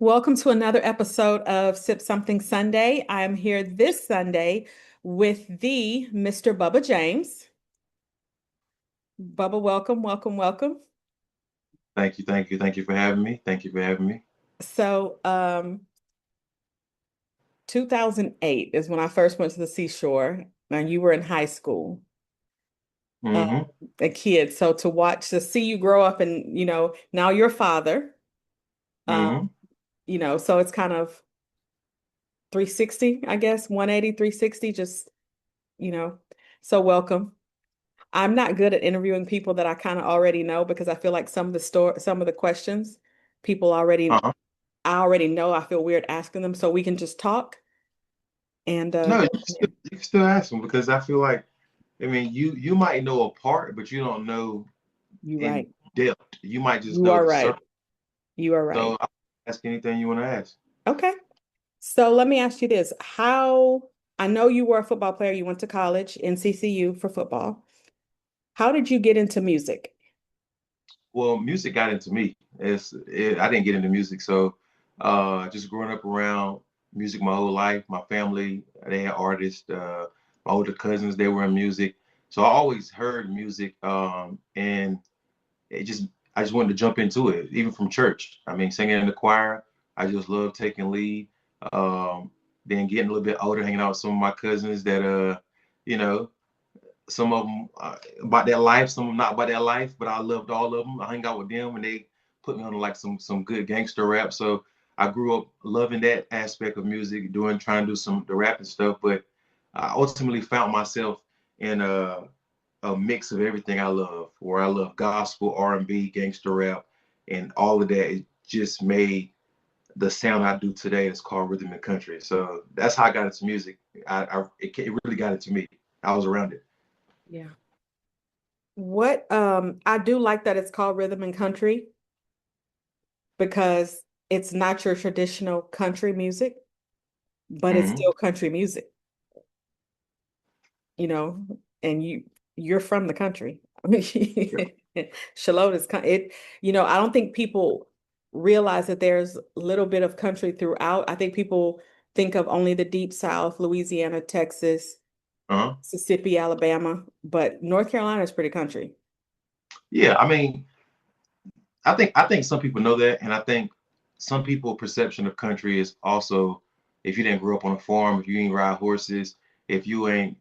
Welcome to another episode of Sip Something Sunday. I am here this Sunday with the Mr. Bubba James. Bubba, welcome, welcome, welcome. Thank you for having me. Thank you for having me. So, 2008 is when I first went to the seashore, and you were in high school, uh, Mm-hmm. a kid. So to see you grow up and, now you're a father, um, Mm-hmm. so it's kind of 360, I guess, 180, 360, just, you know, so welcome. I'm not good at interviewing people that I kind of already know because I feel like some of the questions people already Uh-huh. I already know. I feel weird asking them, so we can just talk and No, go from there. you can still ask them because I feel like, you might know a part, but you don't know You in right. depth. You might just You know are the right. surface. You are right. So I'll ask anything you want to ask. Okay. So let me ask you this. How I know you were a football player, you went to college in CCU for football. How did you get into music? Well, music got into me. I didn't get into music, so just growing up around music my whole life. My family, they had artists. My older cousins, they were in music, so I always heard music. And it just I just wanted to jump into it, even from church. I mean, singing in the choir. I just love taking lead. Um, then getting a little bit older, hanging out with some of my cousins that you know, some of them about their life, some of them not about their life, but I loved all of them. I hung out with them and they put me on like some good gangster rap. So I grew up loving that aspect of music, trying to do some the rapping stuff. But I ultimately found myself in a mix of everything I love, where I love gospel, R&B, gangster rap, and all of that. It just made the sound I do today. It's called rhythm and country. So that's how I got into music. It really got into me. I was around it. Yeah. What I do like that it's called rhythm and country because it's not your traditional country music, but it's Hmm. still country music, you know, and you're from the country. I mean, Charlotte is it, I don't think people realize that there's a little bit of country throughout. I think people think of only the deep South, Louisiana, Texas, Uh-huh. Mississippi, Alabama, but North Carolina is pretty country. Yeah, I mean, I think some people know that, and I think some people perception of country is also if you didn't grow up on a farm, if you ain't ride horses, if you ain't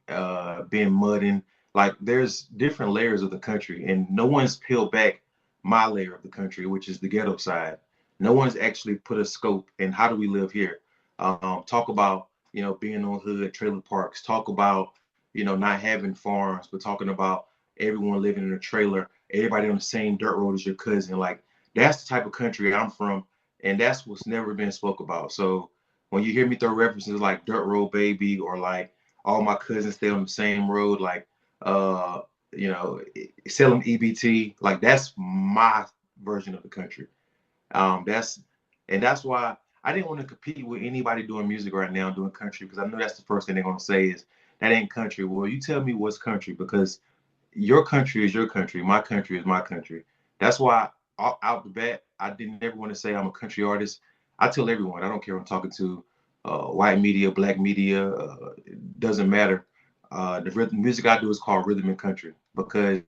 been mudding, like there's different layers of the country, and no one's peeled back my layer of the country, which is the ghetto side. No one's actually put a scope in how do we live here. Talk about being on hood trailer parks. Talk about not having farms, but talking about everyone living in a trailer, everybody on the same dirt road as your cousin. Like that's the type of country I'm from, and that's what's never been spoke about. So when you hear me throw references like dirt road baby or like all my cousins stay on the same road, like uh, selling EBT, like that's my version of the country. That's why I didn't want to compete with anybody doing music right now doing country because I know that's the first thing they're gonna say is that ain't country. Well, you tell me what's country because your country is your country. My country is my country. That's why out the bat, I didn't ever want to say I'm a country artist. I tell everyone, I don't care if I'm talking to white media, black media, it doesn't matter. The music I do is called rhythm and country because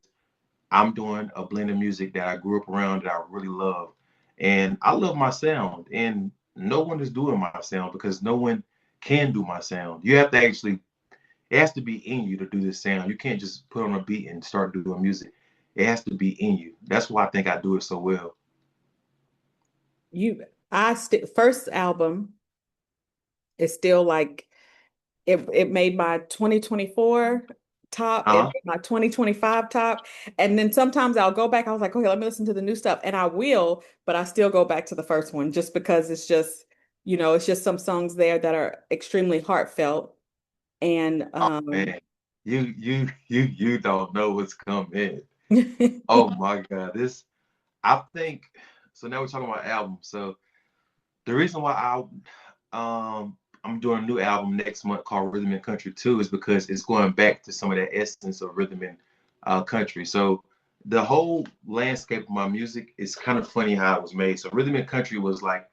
I'm doing a blend of music that I grew up around that I really love. And I love my sound. And no one is doing my sound because no one can do my sound. You have to actually it has to be in you to do this sound. You can't just put on a beat and start doing music. It has to be in you. That's why I think I do it so well. I st first album is still like it made my 2024 top, it Huh? made my 2025 top. And then sometimes I'll go back, I was like, okay, let me listen to the new stuff. And I will, but I still go back to the first one just because it's just some songs there that are extremely heartfelt. And Oh man, you don't know what's coming. Oh yeah. my God, this I think. So now we're talking about albums. So the reason why I'm doing a new album next month called Rhythm and Country 2 is because it's going back to some of that essence of rhythm and country. So the whole landscape of my music is kind of funny how it was made. So Rhythm and Country was like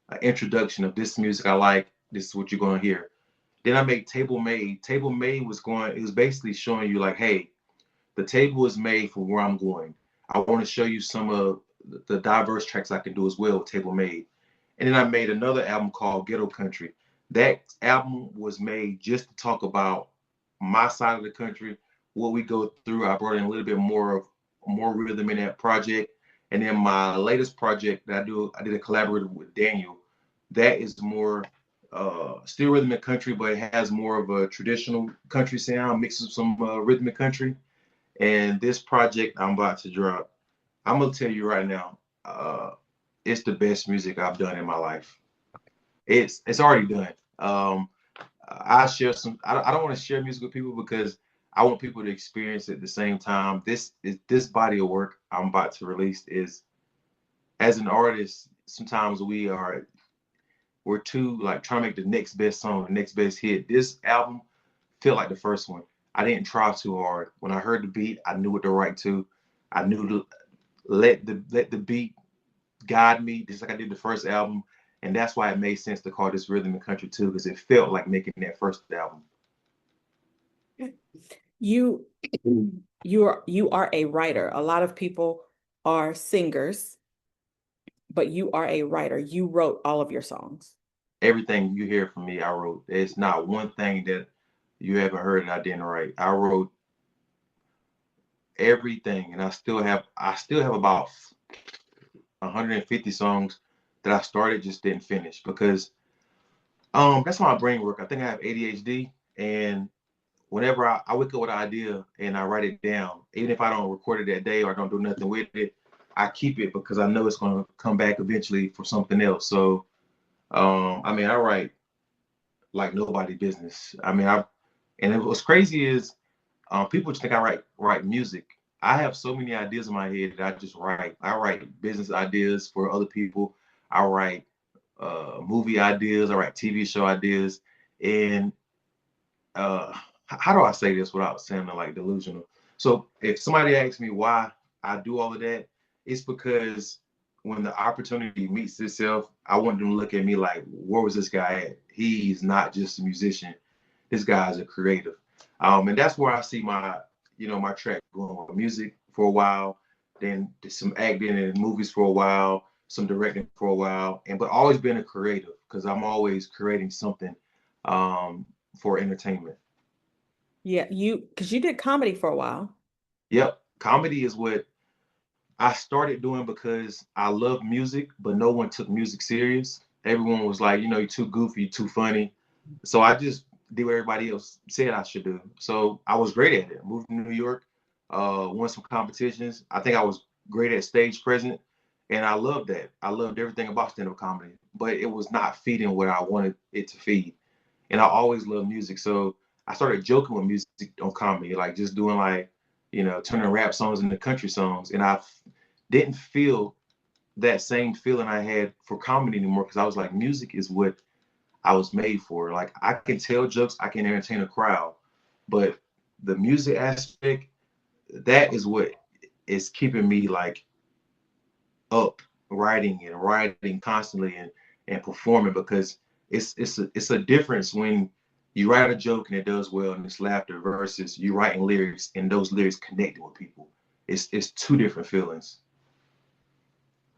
an introduction of this music I like. This is what you're gonna hear. Then I made Table Made. Table Made was going. It was basically showing you like, hey, the table is made for where I'm going. I want to show you some of the diverse tracks I can do as well with Table Made. And then I made another album called Ghetto Country. That album was made just to talk about my side of the country, what we go through. I brought in a little bit more rhythm in that project. And then my latest project that I did a collaborative with Daniel. That is more still rhythm and country, but it has more of a traditional country sound, mixes with some rhythmic country. And this project I'm about to drop, I'm gonna tell you right now, it's the best music I've done in my life. It's already done. I share some. I don't want to share music with people because I want people to experience it at the same time. This body of work I'm about to release is, as an artist, sometimes we're too like trying to make the next best song, the next best hit. This album felt like the first one. I didn't try too hard. When I heard the beat, I knew what to write to. I knew to let the beat guide me, just like I did the first album. And that's why it made sense to call this Rhythm and Country too, because it felt like making that first album. You you are a writer. A lot of people are singers, but you are a writer. You wrote all of your songs. Everything you hear from me, I wrote. There's not one thing that you haven't heard that I didn't write. I wrote everything, and I still have about 150 songs that I started just didn't finish because that's how my brain work. I think I have ADHD, and whenever I wake up with an idea and I write it down, even if I don't record it that day or I don't do nothing with it, I keep it because I know it's going to come back eventually for something else. So, I mean, I write like nobody business. I mean, and what's crazy is people just think I write music. I have so many ideas in my head that I just write. I write business ideas for other people. I write movie ideas. I write TV show ideas, and uh how do I say this without sounding like delusional? So if somebody asks me why I do all of that, it's because when the opportunity meets itself, I want them to look at me like, where was this guy at? He's not just a musician. This guy's a creative. And that's where I see my track going with music for a while, then some acting in movies for a while, some directing for a while, but always been a creative because I'm always creating something um, for entertainment. Yeah, because you did comedy for a while. Yep, comedy is what I started doing because I love music, but no one took music serious. Everyone was like, you're too goofy, you're too funny. So I just did what everybody else said I should do. So I was great at it. Moved to New York, won some competitions. I think I was great at stage present, and I loved that. I loved everything about stand-up comedy, but it was not feeding what I wanted it to feed. And I always loved music, so I started joking with music on comedy, like just doing like, turning rap songs into country songs, and I didn't feel that same feeling I had for comedy anymore because I was like, music is what I was made for. Like I can tell jokes, I can entertain a crowd, but the music aspect, that is what is keeping me like up, writing constantly and performing because it's a difference when you write a joke and it does well and it's laughter versus you writing lyrics and those lyrics connecting with people. It's two different feelings.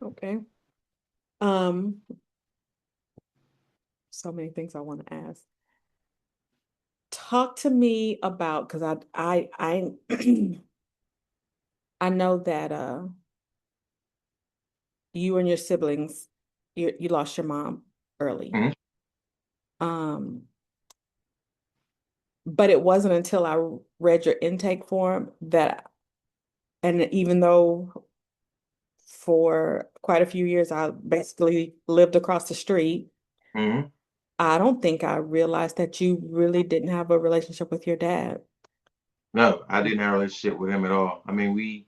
Okay. So many things I want to ask. Talk to me about because I know that you and your siblings you lost your mom early. Mhm. Um, but it wasn't until I read your intake form that, and even though for quite a few years I basically lived across the street, Mhm. I don't think I realized that you really didn't have a relationship with your dad. No, I didn't have a relationship with him at all. I mean, we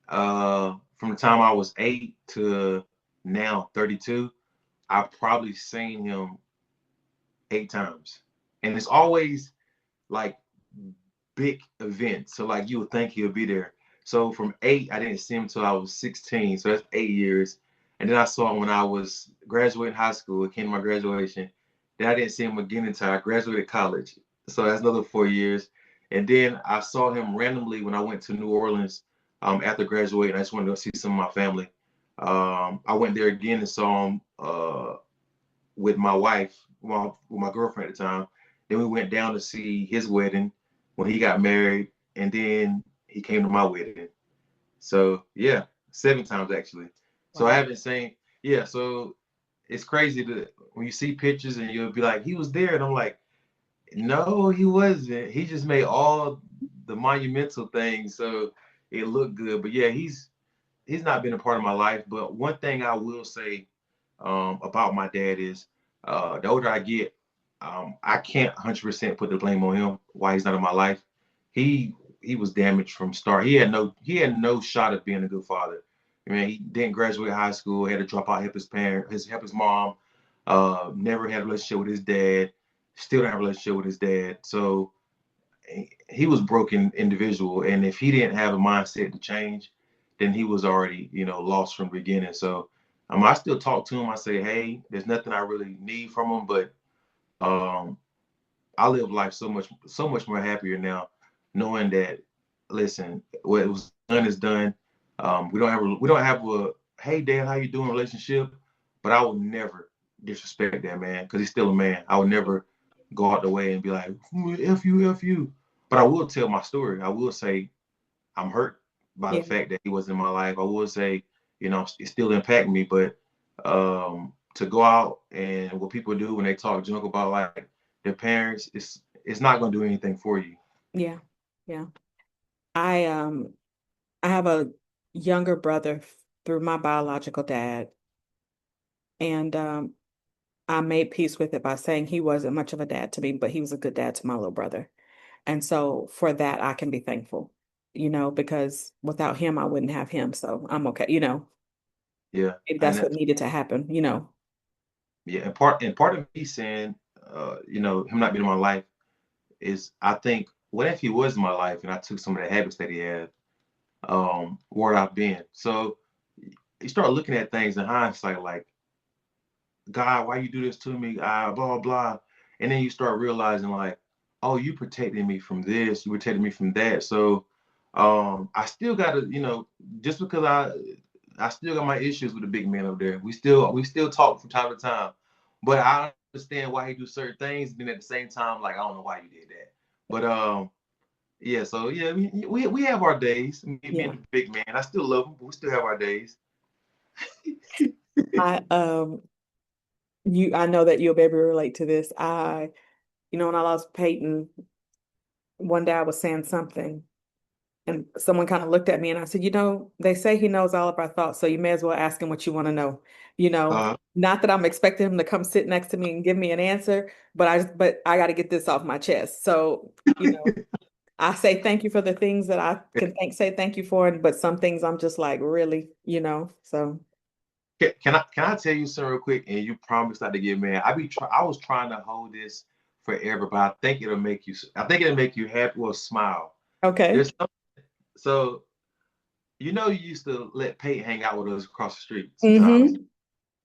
from the time I was 8 to now 32, I've probably seen him 8 times. And it's always like big events. So like you would think he'll be there. So from 8, I didn't see him until I was 16. So that's 8 years. And then I saw him when I was graduating high school. It came to my graduation. Then I didn't see him again until I graduated college. So that's another 4 years. And then I saw him randomly when I went to New Orleans after graduating. I just wanted to go see some of my family. I went there again and saw him with my wife, with my girlfriend at the time. Then we went down to see his wedding when he got married, and then he came to my wedding. So yeah, 7 times actually. So I Wow. haven't seen. Yeah, so it's crazy to when you see pictures and you'll be like, he was there, and I'm like, no, he wasn't. He just made all the monumental things, so it looked good. But yeah, he's not been a part of my life. But one thing I will say about my dad is the older I get, I can't 100% put the blame on him why he's not in my life. He he was damaged from start. He had no shot of being a good father. I mean, he didn't graduate high school, had to drop out, help his mom. Never had a relationship with his dad. Still don't have a relationship with his dad. So he was a broken individual, and if he didn't have a mindset to change, then he was already lost from the beginning. So I still talk to him. I say, hey, there's nothing I really need from him, but um, I live life so much more happier now, knowing that listen, what was done is done. We don't have a hey dad, how you doing relationship, but I will never disrespect that man because he's still a man. I would never go out the way and be like f you. But I will tell my story. I will say I'm hurt by the Yeah. fact that he was in my life. I will say, it still impacted me. But to go out and what people do when they talk junk about like their parents, it's not gonna do anything for you. Yeah. Yeah. I um I have a younger brother through my biological dad, and I made peace with it by saying he wasn't much of a dad to me, but he was a good dad to my little brother. And so for that, I can be thankful, because without him, I wouldn't have him. So I'm okay. Yeah, Maybe and that's what needed to happen. yeah, and part of me saying, him not being in my life is I think what if he was in my life and I took some of the habits that he had, where I've been. So you start looking at things in hindsight, like God, why you do this to me? Blah blah blah. And then you start realizing like, oh, you protected me from this, you protected me from that. So I still gotta, just because I still got my issues with the big man up there. We still talk from time to time. But I understand why he do certain things, and then at the same time, like I don't know why you did that. But yeah, so yeah, we have our days. Me and Yeah. the big man. I still love him, but we still have our days. I I know that you'll be able to relate to this. When I lost Peyton, one day I was saying something, and someone kind of looked at me, and I said, they say he knows all of our thoughts, so you may as well ask him what you want to know. Uh Not that I'm expecting him to come sit next to me and give me an answer, but I got to get this off my chest. So, I say thank you for the things that I can say thank you for, but some things I'm just like, really. So can I tell you something real quick? And you promise not to get mad. I was trying to hold this forever, but I think it'll make you happy or smile. okay. There's some, so you used to let Peyton hang out with us across the street sometimes. Mm-hmm.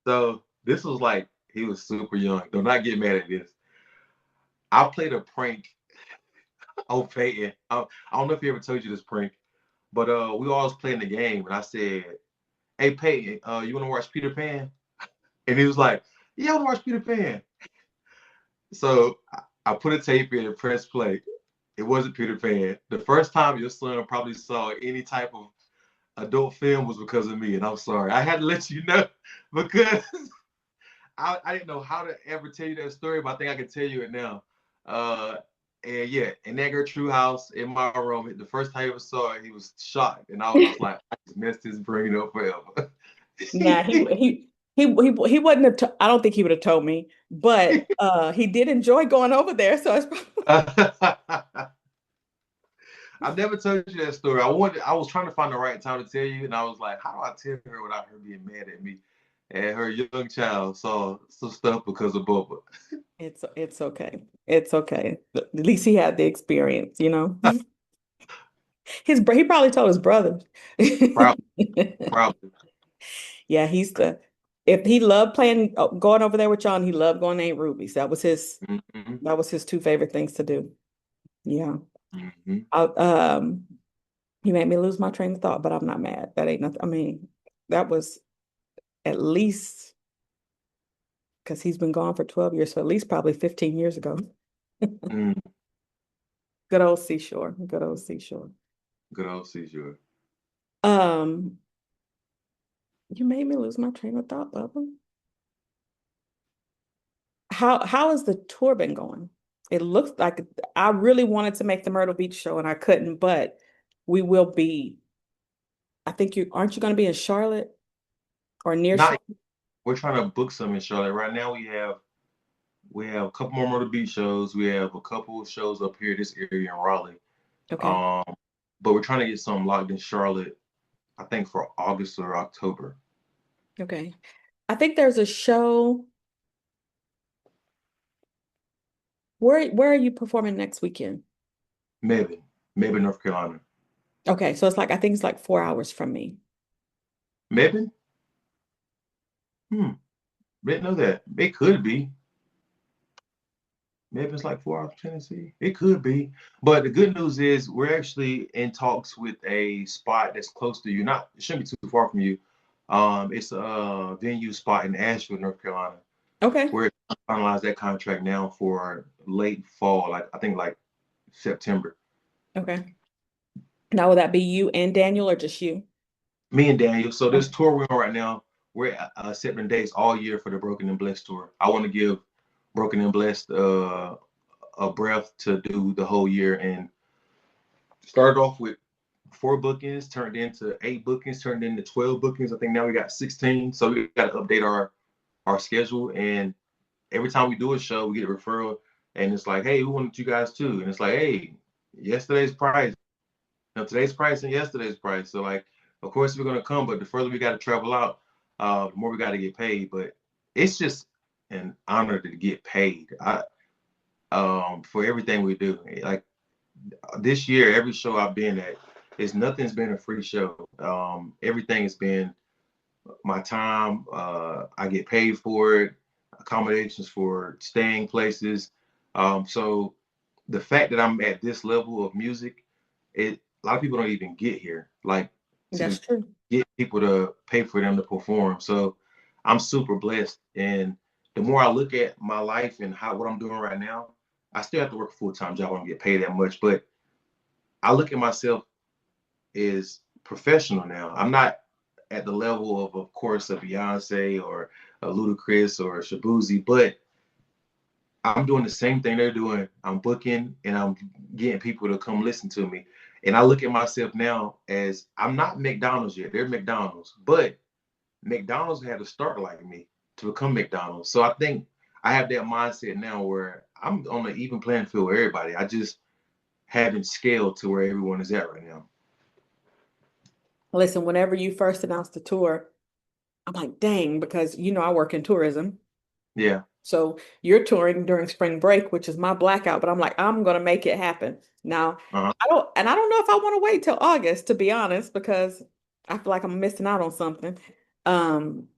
So this was like he was super young. Do not get mad at this. I played a prank on Peyton. I don't know if he ever told you this prank, but we always playing the game, and I said, "Hey Peyton, you want to watch Peter Pan?" And he was like, "Yeah, I want to watch Peter Pan." So I put a tape in and press play. It wasn't Peter Pan. The first time your son probably saw any type of adult film was because of me, and I'm sorry. I had to let you know because I didn't know how to ever tell you that story, but I think I can tell you it now. Uh, and yeah, in that Gertrude house in my room, the first time he ever saw it, he was shocked, and I was like, I just messed his brain up forever. Nah, he wouldn't have. I don't think he would have told me, but he did enjoy going over there. So it's probably I never told you that story. I was trying to find the right time to tell you, and I was like, how do I tell her without her being mad at me? And her young child saw some stuff because of Bubba. it's okay. It's okay. At least he had the experience. He probably told his brother. Probably, probably. Yeah, he's the if he loved playing going over there with y'all, and he loved going to Aunt Ruby's. Hmm. That was his two favorite things to do. Yeah. Hmm. I, he made me lose my train of thought, but I'm not mad. That ain't nothing. I mean, that was at least because he's been gone for 12 years, so at least probably 15 years ago. Mm. Good old seashore. Good old seashore. Good old seashore. Um, you made me lose my train of thought, Bubba. How has the tour been going? It looks like I really wanted to make the Myrtle Beach show and I couldn't, but we will be. I think you aren't you going to be in Charlotte or near Not Charlotte? we're trying to book some in Charlotte. Right now we have a couple more Myrtle Beach shows. We have a couple of shows up here this area in Raleigh. Okay. Um, but we're trying to get some locked in Charlotte, I think for August or October. Okay. I think there's a show. Where are you performing next weekend? Mebane, Mebane, North Carolina. Okay, so it's like I think it's like 4 hours from me. Mebane? Hmm. Didn't know that. It could be. Maybe it's like 4 hours from Tennessee. It could be. But the good news is we're actually in talks with a spot that's close to you. Not it shouldn't be too far from you. It's a venue spot in Asheville, North Carolina. Okay. We're finalized that contract now for late fall, like I think like September. Okay. Now will that be you and Daniel or just you? Me and Daniel. So this Okay. tour we're on right now, we're accepting dates all year for the Broken and Blessed tour. I want to give Broken and Blessed a breath to do the whole year and started off with 4 bookings, turned into 8 bookings, turned into 12 bookings. I think now we got 16. So we got to update our schedule. And every time we do a show, we get a referral, and it's like, hey, we wanted you guys too. And it's like, hey, yesterday's price, today's price and yesterday's price. So like, of course we're gonna come, but the further we got to travel out, the more we got to get paid. But it's just an honor to get paid. For everything we do. Like this year, every show I've been at, is nothing's been a free show. Everything has been my time. I get paid for it, accommodations for staying places. So the fact that I'm at this level of music, it a lot of people don't even get here. Like That's to true. get people to pay for them to perform. So I'm super blessed. And the more I look at my life and how what I'm doing right now, I still have to work a full-time job. I don't get paid that much, but I look at myself as professional now. I'm not at the level of course, a Beyonce or a Ludacris or a Shabuzi, but I'm doing the same thing they're doing. I'm booking and I'm getting people to come listen to me. And I look at myself now as I'm not McDonald's yet. They're McDonald's, but McDonald's had to start like me to become McDonald's. So I think I have that mindset now where I'm on an even playing field with everybody. I just haven't scaled to where everyone is at right now. Listen, whenever you first announced the tour, I'm like, dang, because I work in tourism. Yeah. So you're touring during spring break, which is my blackout, but I'm like, I'm gonna make it happen. Now, Uh-huh. I don't know if I want to wait till August, to be honest, because I feel like I'm missing out on something. Um,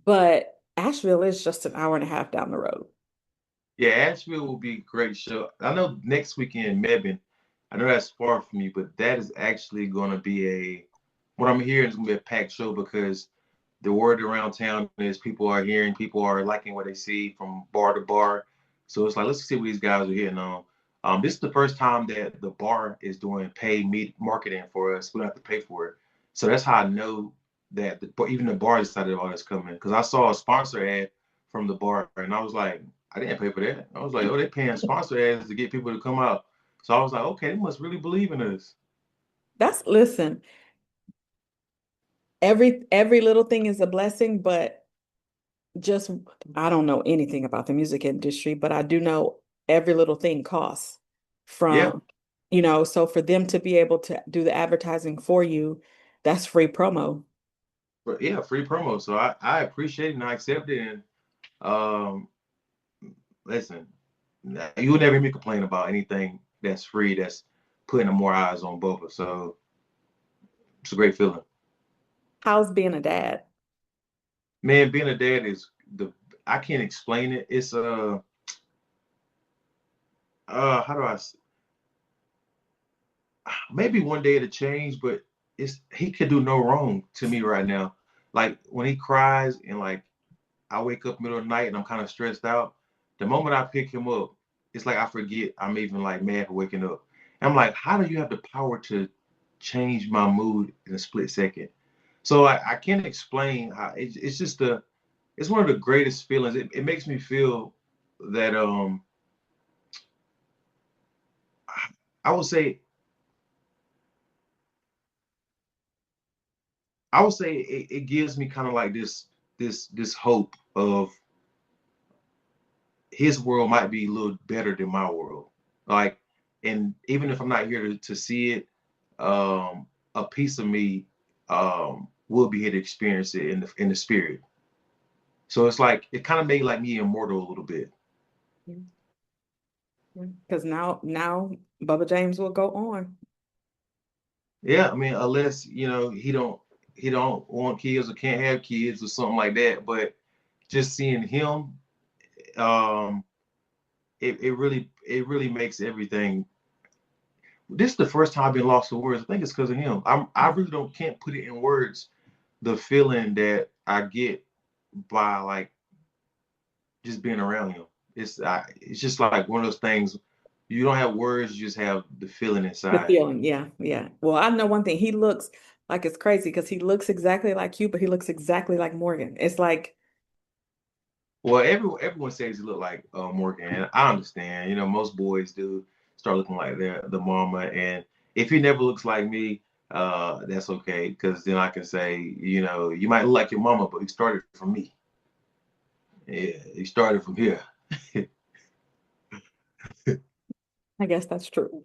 but Asheville is just an hour and a half down the road. Yeah, Asheville will be a great show. I know next weekend, Mebane. I know that's far from you, but that is actually going to be what I'm hearing is going to be a packed show because the word around town is people are liking what they see from bar to bar. So it's like, let's see what these guys are hitting on. This is the first time that the bar is doing paid marketing for us. We don't have to pay for it. So that's how I know that even the bar decided all this coming. Because I saw a sponsor ad from the bar, and I was like, I didn't pay for that. I was like, oh, they're paying sponsor ads to get people to come out. So I was like, okay, they must really believe in us. Listen, every little thing is a blessing, but just I don't know anything about the music industry, but I do know every little thing costs Yeah, from, so for them to be able to do the advertising for you, that's free promo. but yeah, free promo. So I appreciate it and I accept it. And um, listen, you would never hear me complain about anything that's free, that's putting more eyes on Bubba. So it's a great feeling. How's being a dad? Man, being a dad is the I can't explain it. It's how do maybe one day it'll change, but it's he could do no wrong to me right now. Like when he cries and like I wake up middle of the night and I'm kind of stressed out, the moment I pick him up, it's like I forget I'm even like mad for waking up. And I'm like, how do you have the power to change my mood in a split second? So I can't explain how it's just it's one of the greatest feelings. It makes me feel that I would say it gives me kind of like this hope of his world might be a little better than my world. Like, and even if I'm not here to see it, a piece of me will be here to experience it in the spirit. So it's like it kind of made like me immortal a little bit. Because now Bubba James will go on. Yeah, I mean, unless he don't want kids or can't have kids or something like that. But just seeing him, um, it really makes everything. This is the first time I've been lost for words. I think it's because of him. I really don't can't put it in words. The feeling that I get by like just being around him. It's just like one of those things. You don't have words, you just have the feeling The inside. feeling, yeah, yeah. Well, I know one thing. He looks like it's crazy because he looks exactly like you, but he looks exactly like Morgan. It's like, Well, everyone says he look like Morgan, and I understand. You know, most boys do start looking like their the mama, and if he never looks like me, that's okay, because then I can say, you might look like your mama, but he started from me. Yeah, he started from here. I guess that's true.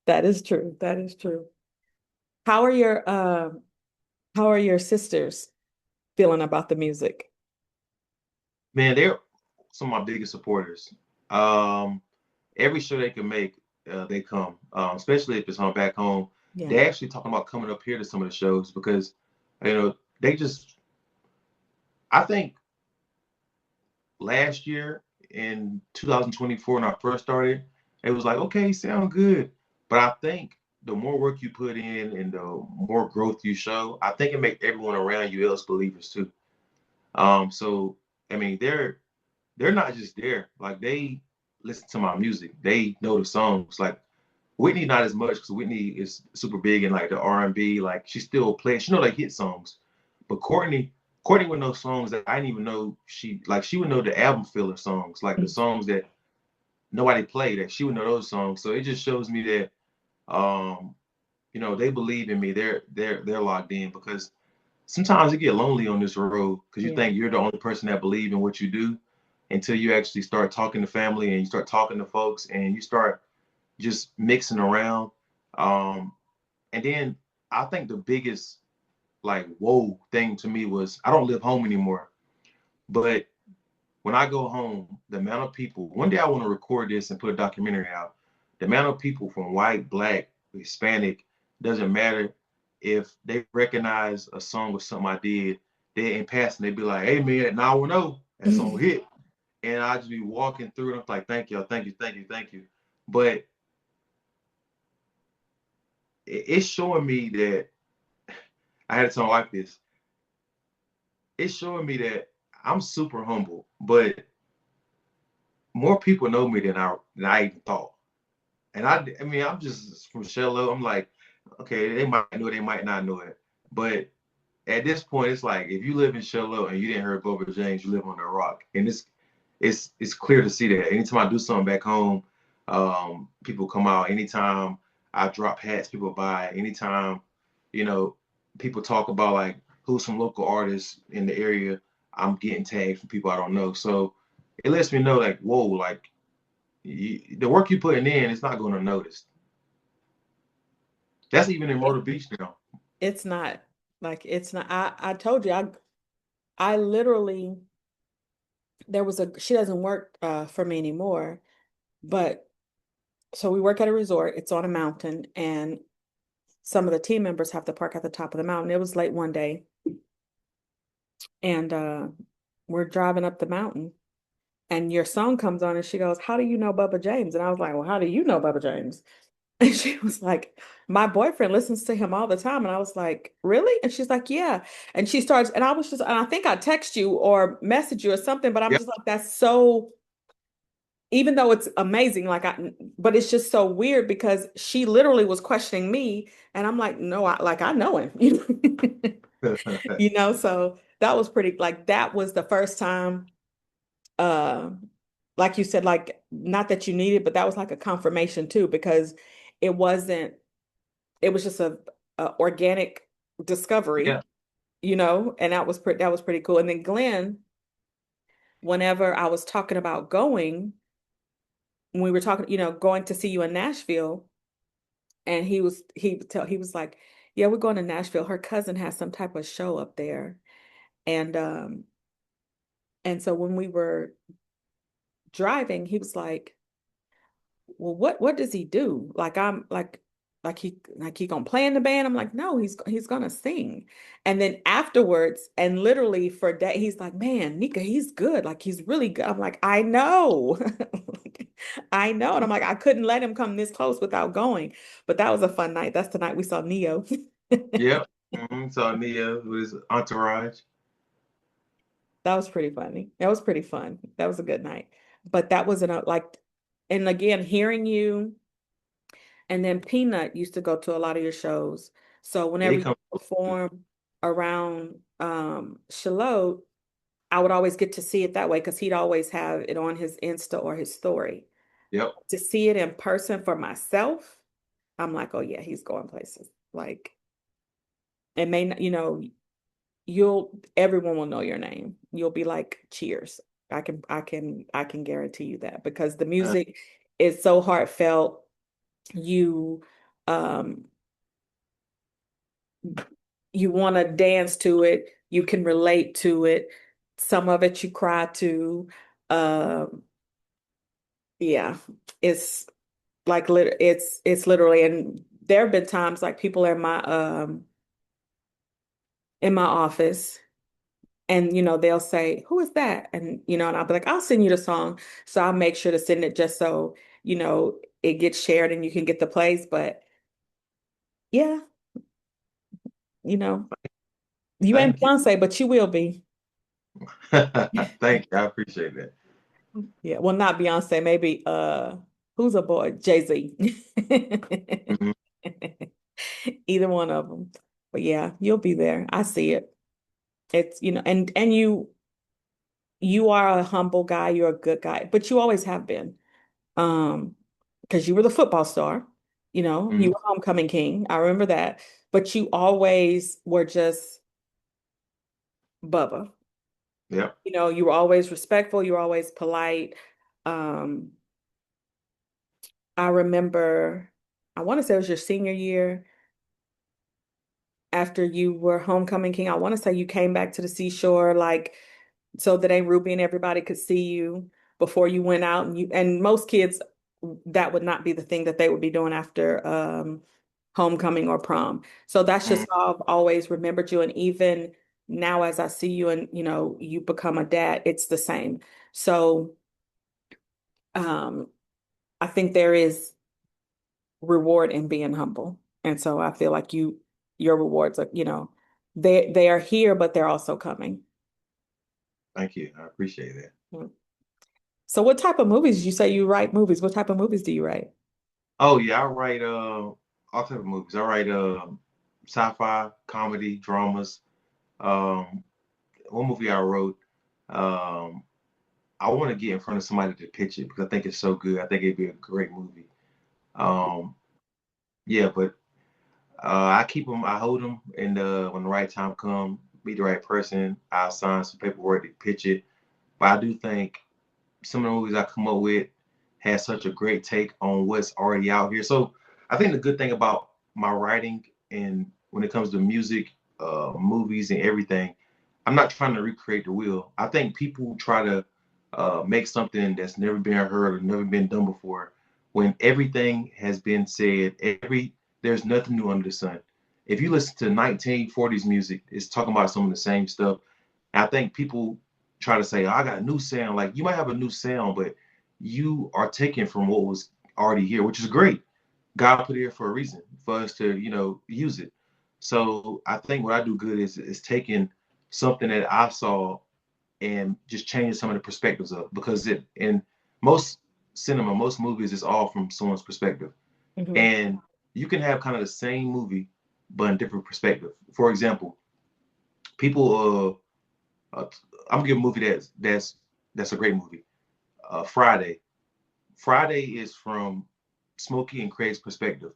That is true. That is true. How are your how are your sisters feeling about the music? Man, they're some of my biggest supporters. Um, every show they can make, they come. Especially if it's home back home. Yeah. They actually talking about coming up here to some of the shows because, they just. I think last year in 2024 when I first started, it was like, okay, sound good. But I think the more work you put in and the more growth you show, I think it makes everyone around you else believers too. So I mean, they're not just there. Like they listen to my music. They know the songs. Like Whitney not as much because Whitney is super big in like the R&B. Like she still plays. She know like hit songs. But Courtney would know songs that I didn't even know she would know the album filler songs, like the songs that nobody played. That she would know those songs. So it just shows me that um, they believe in me. They're locked in because sometimes you get lonely on this road because you Yeah. think you're the only person that believe in what you do until you actually start talking to family and you start talking to folks and you start just mixing around. Um, and then I think the biggest like whoa thing to me was I don't live home anymore. But when I go home, the amount of people, one day I want to record this and put a documentary out. The amount of people from white, black, Hispanic, doesn't matter if they recognize a song or something I did, they in passing, they be like, hey man, now I know that song hit. And I just be walking through and I'm like, thank you, thank you, thank you, thank you. But it's showing me that I had to tell my wife this. It's showing me that I'm super humble, but more people know me than I even thought. And I mean, I'm just from Shello. I'm like, okay, they might know, they might not know it. But at this point, it's like if you live in Shello and you didn't hear Bubba James, you live on the rock. And it's clear to see that. Anytime I do something back home, people come out. Anytime I drop hats, people buy. Anytime, you know, people talk about like who's some local artists in the area, I'm getting tagged from people I don't know. So it lets me know like, whoa, like the work you're putting in, it's not going to notice. That's even in Myrtle Beach now. It's not it's not I told you I literally there was a she doesn't work for me anymore, but so we work at a resort. It's on a mountain and some of the team members have to park at the top of the mountain. It was late one day And we're driving up the mountain and your song comes on and she goes, "How do you know Bubba James?" And I was like, "Well, how do you know Bubba James?" And she was like, "My boyfriend listens to him all the time." And I was like, "Really?" And she's like, "Yeah." And she starts, and I was just, and I think I text you or message you or something, but I'm Yep. just like, that's so, even though it's amazing, like but it's just so weird because she literally was questioning me, and I'm like, no, I know him, So that was pretty, like, that was the first time, uh, like you said, like, not that you needed, but that was like a confirmation too, because it wasn't, it was just a organic Yeah. discovery, and that was pretty cool. And then Glenn, whenever I was talking about going, when we were talking, going to see you in Nashville, and he was like, "Yeah, we're going to Nashville. Her cousin has some type of show up there." And so when we were driving, he was like, "Well, what does he do?" Like, I'm like he gonna play in the band? I'm like, "No, he's gonna sing." And then afterwards, and literally for that, he's like, "Man, Nika, he's good. Like, he's really good." I'm like, "I know." I know. And I'm like, I couldn't let him come this close without going. But that was a fun night. That's the night we saw Neo. Yep. So Nia with his entourage. That was pretty funny. That was pretty fun. That was a good night. But that wasn't a like, and again, hearing you, and then Peanut used to go to a lot of your shows. So Yeah, whenever he you come. perform around Charlotte, I would always get to see it that way because he'd always have it on his Insta or his story. Yep. To see it in person for myself, I'm like, oh yeah, he's going places. Like, it may not, everyone will know your name. You'll be like, cheers. I can guarantee you that because the Uh, music is so heartfelt. You um you want to dance to it, you can relate to it. Some of it you cry to. Um yeah, it's like it's literally, and there have been times like people are in my office, and they'll say, "Who is that?" And and I'll be like, "I'll send you the song." So I'll make sure to send it just so it gets shared and you can get the plays. But yeah, you know you ain't Thank you. Beyonce, but you will be. Thank you. I appreciate that. Yeah, well, not Beyonce, maybe who's a boy? Jay-Z. Mhm. Either one of them. But yeah, you'll be there. I see it. It's, and you are a humble guy, you're a good guy, but you always have been. Um, because you were the football star, you Mhm. were homecoming king. I remember that. But you always were just Bubba. Yep. You were always respectful, you were always polite. Um, I remember, I want to say it was your senior year after you were homecoming king. I want to say you came back to the seashore, like, so that Aunt Ruby and everybody could see you before you went out. And most kids, that would not be the thing that they would be doing after homecoming or prom. So that's just Mhm. how I've always remembered you. And even now, as I see you and you become a dad, it's the same. So um, I think there is reward in being humble. And so I feel like your rewards are, they are here, but they're also coming. Thank you. I appreciate that. Mm. So what type of movies, you say you write movies? What type of movies do you write? Oh yeah, I write all type of movies. I write sci-fi, comedy, dramas. Um, one movie I wrote, um, I want to get in front of somebody to pitch it because I think it's so good. I think it'd be a great movie. Um, yeah, but I keep them, I hold them, and when the right time comes, be the right person, I'll sign some paperwork to pitch it. But I do think some of the movies I come up with has such a great take on what's already out here. So I think the good thing about my writing and when it comes to music, movies, and everything, I'm not trying to recreate the wheel. I think people try to make something that's never been heard or never been done before. When everything has been said, there's nothing new under the sun. If you listen to 1940s music, it's talking about some of the same stuff. And I think people try to say, oh, I got a new sound. Like you might have a new sound, but you are taking from what was already here, which is great. God put it here for a reason, for us to, use it. So I think what I do good is taking something that I saw and just changing some of the perspectives of, because it in most cinema, most movies, is all from someone's perspective. Hmm. And you can have kind of the same movie but in different perspective. For example, people I'm gonna give a movie that's a great movie. Friday. Friday is from Smokey and Craig's perspective.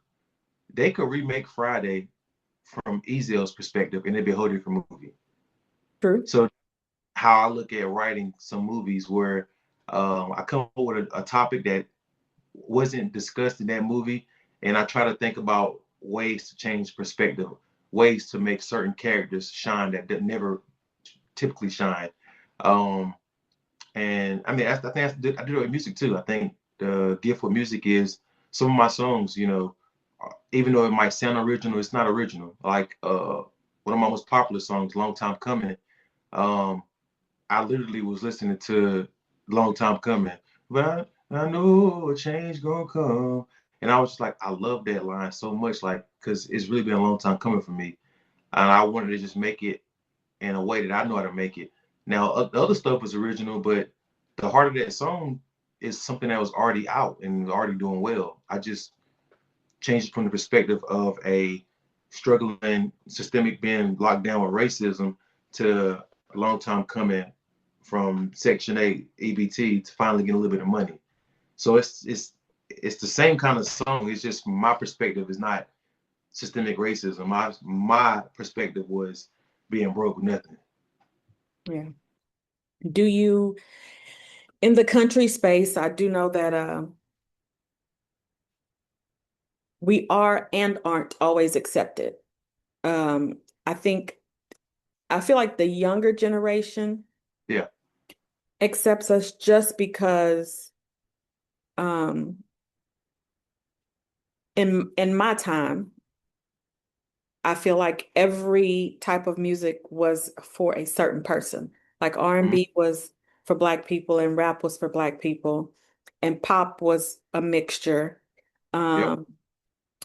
They could remake Friday from Ezel's perspective and it'd be a whole different movie. True. So how I look at writing some movies where I come up with a topic that wasn't discussed in that movie, and I try to think about ways to change perspective, ways to make certain characters shine that never typically shine. Um, and I mean, I think I do it with music too. I think the gift with music is some of my songs, even though it might sound original, it's not original. Like one of my most popular songs, "Long Time Coming." Um, I literally was listening to "Long Time Coming," but I know a change gonna come, and I was just like, I love that line so much, like, because it's really been a long time coming for me, and I wanted to just make it in a way that I know how to make it. Now, the other stuff was original, but the heart of that song is something that was already out and already doing well. I just changed it from the perspective of a struggling systemic being locked down with racism to a long time coming from Section 8 EBT to finally get a little bit of money. So it's the same kind of song. It's just from my perspective is not systemic racism. My perspective was being broke with nothing. Yeah. Do you, in the country space, I do know that we are and aren't always accepted. Um, I think I feel like the younger generation Yeah. accepts us just because um in my time, I feel like every type of music was for a certain person. Like Mm-hmm. R&B was for Black people and rap was for Black people and pop was a mixture. Yep. Um,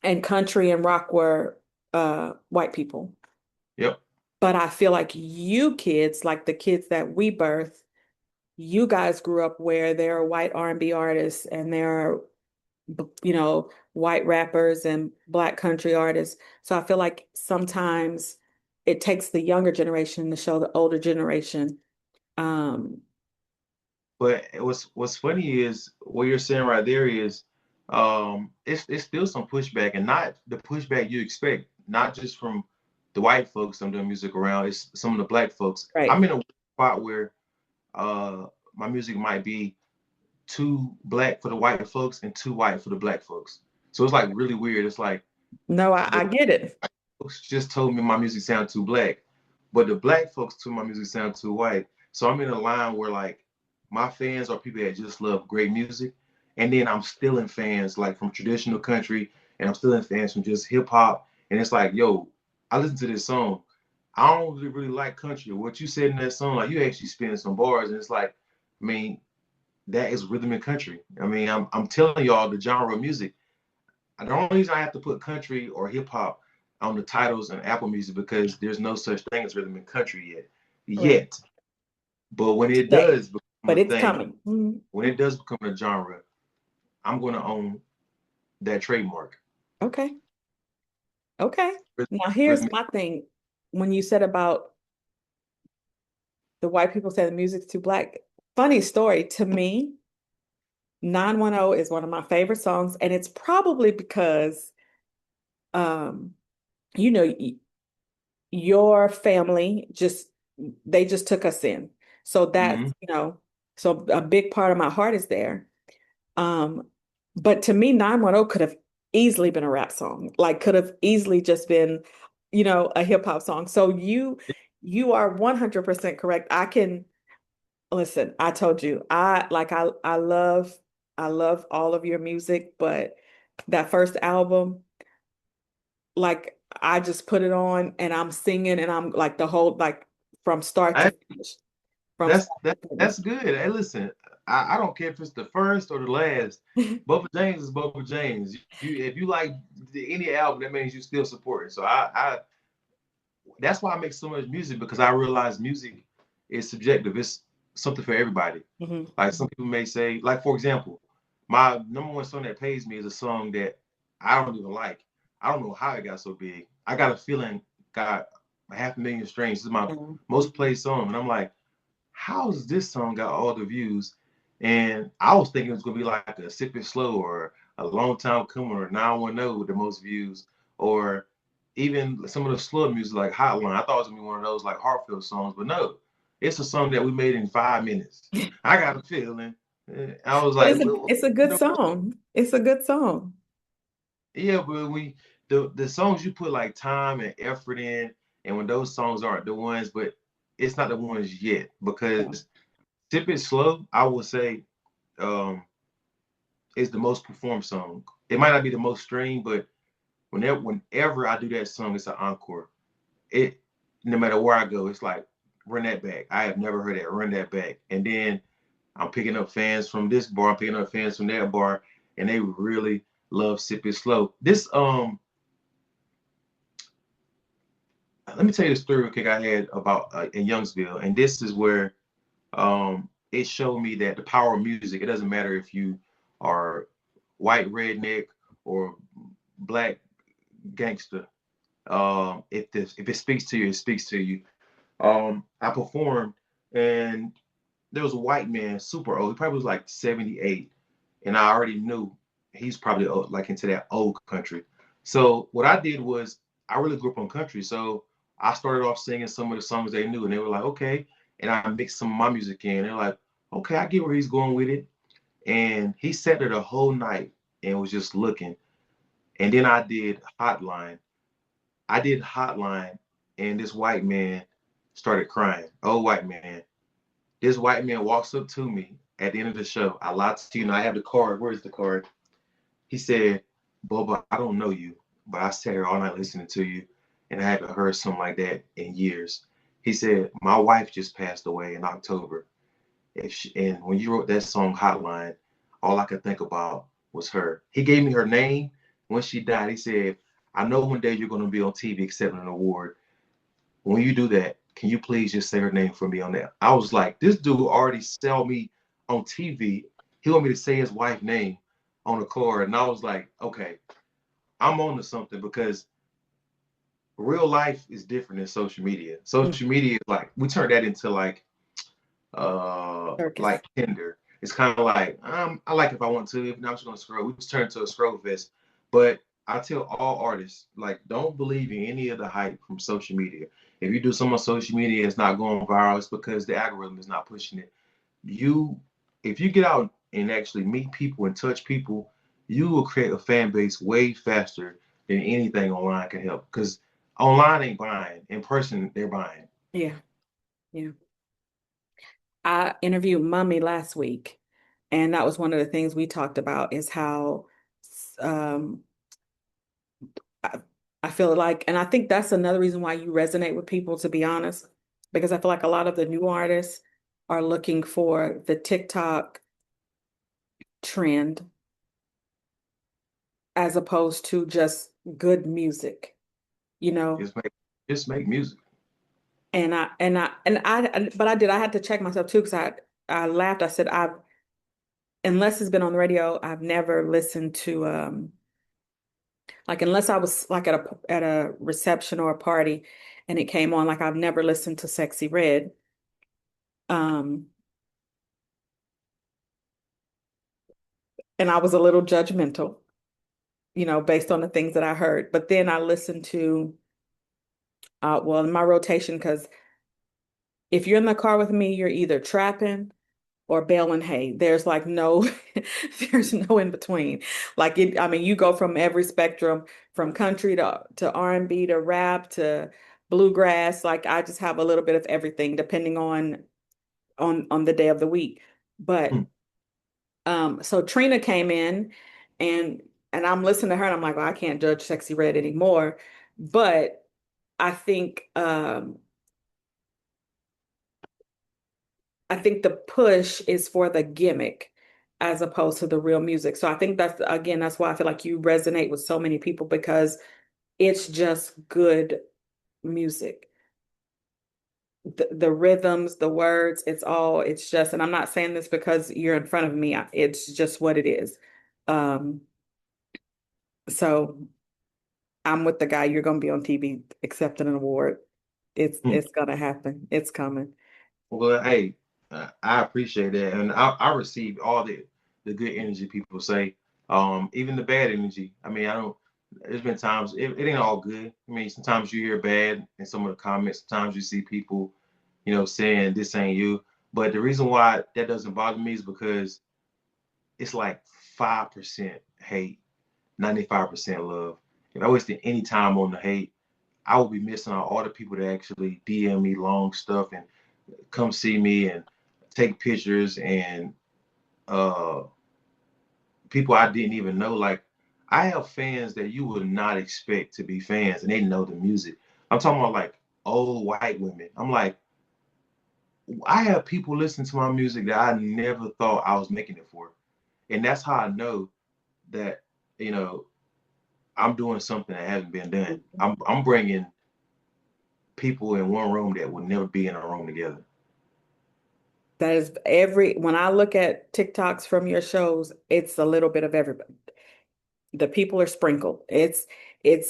and country and rock were white people. Yep. But I feel like you kids, like the kids that we birthed, you guys grew up where there are white R&B artists and there are, white rappers and Black country artists. So I feel like sometimes it takes the younger generation to show the older generation. Um, But what's funny is what you're saying right there is it's still some pushback, and not the pushback you expect, not just from the white folks I'm doing music around, it's some of the Black folks. right. I'm in a spot where uh my music might be too Black for the white folks and too white for the Black folks. So it's like really weird. It's like No, the I get it. folks just told me my music sound too Black, but the Black folks told my music sound too white. So I'm in a line where like my fans are people that just love great music, and then I'm stealing fans like from traditional country, and I'm stealing fans from just hip hop. And it's like, yo, I listen to this song. I don't really like country. What you said in that song, like you actually spinning some bars, and it's like, I mean, that is rhythm and country. I mean, I'm telling y'all the genre of music. The only reason I have to put country or hip hop on the titles and Apple Music because there's no such thing as rhythm and country yet. Right. Yet. But when it Today, does become but a it's thing, coming. Mhm. when it does become a genre, I'm gonna own that trademark. Okay. Okay. Now Rhythm, here's my thing. When you said about the white people say the music's too Black, funny story to me, 910 is one of my favorite songs, and it's probably because um, you know, your family just they just took us in. So mm-hmm. so a big part of my heart is there. Um, but to me, 910 could have easily been a rap song, like could have easily just been, a hip hop song. So you are 100% correct. I can listen, I told you, I love all of your music, but that first album, like I just put it on and I'm singing and I'm like the whole like from start to I, finish. From that's start that to finish. that's good. Hey, listen, I don't care if it's the first or the last. Bubba James is Bubba James. You if you like any album, that means you still support it. So I that's why I make so much music because I realize music is subjective. It's something for everybody. Hmm. Like some people may say, like for example, my number one song that pays me is a song that I don't even like. I don't know how it got so big. I got a feeling got 500,000 streams. This is my Yeah. most played song, and I'm like, how's this song got all the views? And I was thinking it was gonna be like a Sip It Slow or a Long Time Coming or 910 with the most views, or even some of the slower music like Hotline. I thought it was gonna be one of those like heartfelt songs, but no, it's a song that we made in 5 minutes. I got a feeling. I was But like, it's a you good know, song. It's a good song. yeah, but the songs you put like time and effort in, and when those songs aren't the ones, but it's not the ones yet Yeah. because Sip It Slow, I would say, um, is the most performed song. It might not be the most streamed, but whenever I do that song, it's an encore. It no matter where I go, it's like run that back. I have never heard that. Run that back. And then I'm picking up fans from this bar, I'm picking up fans from that bar, and they really love Sip It Slow. This let me tell you the story real quick I had about in Youngsville, and this is where it showed me that the power of music. It doesn't matter if you are white redneck or black gangster. If it speaks to you, it speaks to you. I performed, and there was a white man, super old. He probably was like 78, and I already knew he's probably old, like into that old country. So what I did was I really grew up on country, so I started off singing some of the songs they knew, and they were like, okay. And I mixed some of my music in. They're like, okay, I get where he's going with it. And he sat there the whole night and was just looking. And then I did Hotline, and this white man started crying. Old white man. This white man walks up to me at the end of the show. I lied to you, and I have the card. Where's the card? He said, Bubba, I don't know you, but I sat here all night listening to you, and I haven't heard something like that in years. He said, my wife just passed away in October. And when you wrote that song Hotline, all I could think about was her. He gave me her name when she died. He said, I know one day you're going to be on TV accepting an award. When you do that, can you please just say her name for me on that? I was like, this dude already sell me on TV. He want me to say his wife's name on the card. And I was like, okay, I'm on to something because real life is different than social media. Mm. Social media is like, we turned that into Circus. like Tinder. It's kind of like I like if I want to. If not, I'm just gonna scroll. We just turn to a scroll fest. But I tell all artists like, don't believe in any of the hype from social media. If you do some on social media, it's not going viral. It's because the algorithm is not pushing it. You, if you get out and actually meet people and touch people, you will create a fan base way faster than anything online can help. Because online ain't buying. In person, they're buying. Yeah. Yeah. I interviewed Mummy last week, and that was one of the things we talked about is how um, I, I feel like, and I think that's another reason why you resonate with people, to be honest, because I feel like a lot of the new artists are looking for the TikTok trend as opposed to just good music, you know? Just make just make music. But I had to check myself too because I laughed. I said, unless it's been on the radio, I've never listened to like unless I was like at a reception or a party and it came on, like I've never listened to Sexy Red. Um, and I was a little judgmental, based on the things that I heard. But then I listened to well, in my rotation, because if you're in the car with me, you're either trapping or baling hay. There's like no, there's no in between. I mean, you go from every spectrum, from country to R&B to rap to bluegrass. Like I just have a little bit of everything depending on the day of the week. Hmm. But so Trina came in and I'm listening to her and I'm like, well, I can't judge Sexy Red anymore. But I think I think the push is for the gimmick as opposed to the real music. So I think that's again, that's why I feel like you resonate with so many people because it's just good music. The rhythms, the words, it's just, and I'm not saying this because you're in front of me. It's just what it is. Um, so I'm with the guy. You're going to be on TV accepting an award. It's gonna happen. It's coming. Well, hey, I appreciate that, and I receive all the good energy people say, even the bad energy. I mean, I don't. There's been times it ain't all good. I mean, sometimes you hear bad in some of the comments. Sometimes you see people, saying this ain't you. But the reason why that doesn't bother me is because it's like 5% hate, 95% love. If I wasted any time on the hate, I would be missing out all the people that actually DM me long stuff and come see me and take pictures and uh people I didn't even know. Like I have fans that you would not expect to be fans and they know the music. I'm talking about like old white women. I'm like, I have people listen to my music that I never thought I was making it for. And that's how I know that, you know, I'm doing something that hasn't been done. I'm bringing people in one room that would never be in a room together. That is when I look at TikToks from your shows, it's a little bit of everybody. The people are sprinkled. It's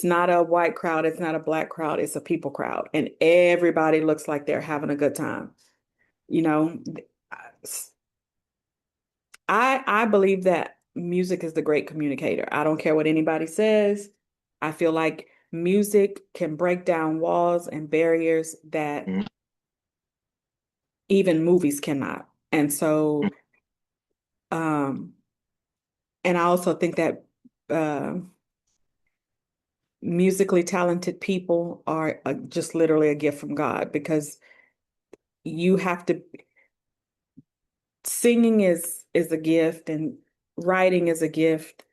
not a white crowd, it's not a black crowd, it's a people crowd. And everybody looks like they're having a good time. You know, I believe that music is the great communicator. I don't care what anybody says. I feel like music can break down walls and barriers that Mhm. even movies cannot. And so, um, and I also think that uh, musically talented people are just literally a gift from God because you have to, singing is a gift and writing is a gift.